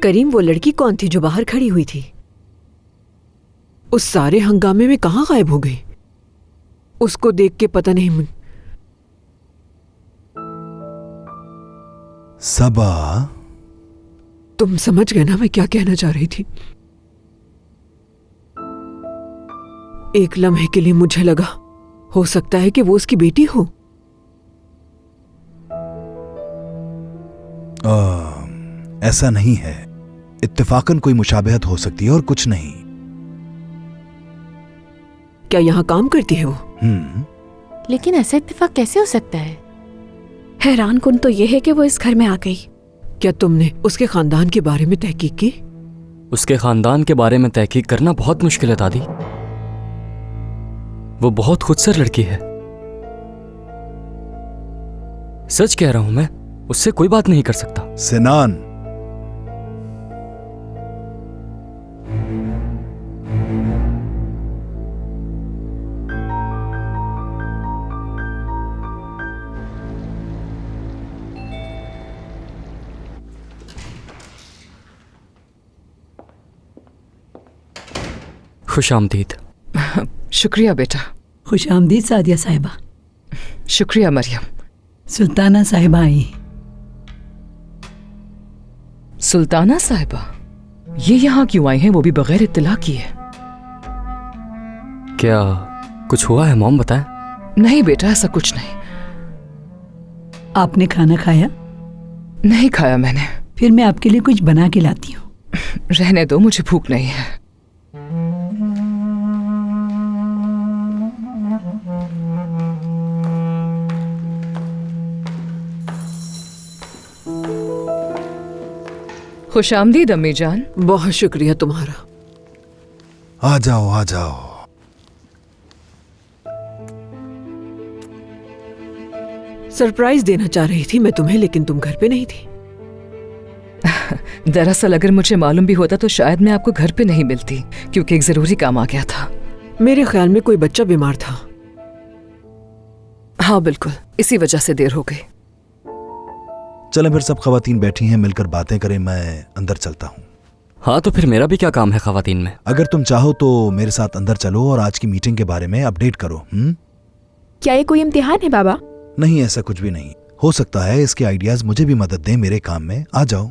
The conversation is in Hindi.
करीम, वो लड़की कौन थी जो बाहर खड़ी हुई थी? उस सारे हंगामे में कहाँ गायब हो गई? उसको देख के पता नहीं। सबा, तुम समझ गए ना मैं क्या कहना चाह रही थी? एक लम्हे के लिए मुझे लगा हो सकता है कि वो उसकी बेटी हो। ऐसा नहीं है। इत्तेफाकन कोई मुशाबहत हो सकती है और कुछ नहीं। क्या यहाँ काम करती है वो? लेकिन ऐसा इत्तेफाक कैसे हो सकता है? हैरान कुन तो यह है कि वो इस घर में आ गई। क्या तुमने उसके खानदान के बारे में तहकीक की? उसके खानदान के बारे में तहकीक करना बहुत मुश्किल है दादी। वो बहुत खुदसर लड़की है। सच कह रहा हूं मैं, उससे कोई बात नहीं कर सकता। सिनान, खुश आमदीद। शुक्रिया बेटा। खुश आमदीद सादिया साहिबा। शुक्रिया मरियम। सुल्ताना साहिबा आई। सुल्ताना साहिबा, ये यहाँ क्यों आई हैं, वो भी बगैर इत्तला किए? क्या कुछ हुआ है मॉम, बताएं? नहीं बेटा, ऐसा कुछ नहीं। आपने खाना खाया? नहीं खाया मैंने। फिर मैं आपके लिए कुछ बना के लाती हूँ। रहने दो, मुझे भूख नहीं है। खुश आमदीद अम्मी जान। बहुत शुक्रिया तुम्हारा। आ जाओ आ जाओ। सरप्राइज देना चाह रही थी मैं तुम्हें, लेकिन तुम घर पे नहीं थी। दरअसल अगर मुझे मालूम भी होता तो शायद मैं आपको घर पे नहीं मिलती, क्योंकि एक जरूरी काम आ गया था। मेरे ख्याल में कोई बच्चा बीमार था। हाँ बिल्कुल, इसी वजह से देर हो गई। चलें फिर, सब खवातीन बैठी हैं, मिलकर बातें करें। मैं अंदर चलता हूँ। हाँ तो फिर मेरा भी क्या काम है खवातीन में? अगर तुम चाहो तो मेरे साथ अंदर चलो और आज की मीटिंग के बारे में अपडेट करो। क्या ये कोई इम्तिहान है बाबा? नहीं, ऐसा कुछ भी नहीं। हो सकता है इसके आइडियाज मुझे भी मदद दें मेरे काम में। आ जाओ।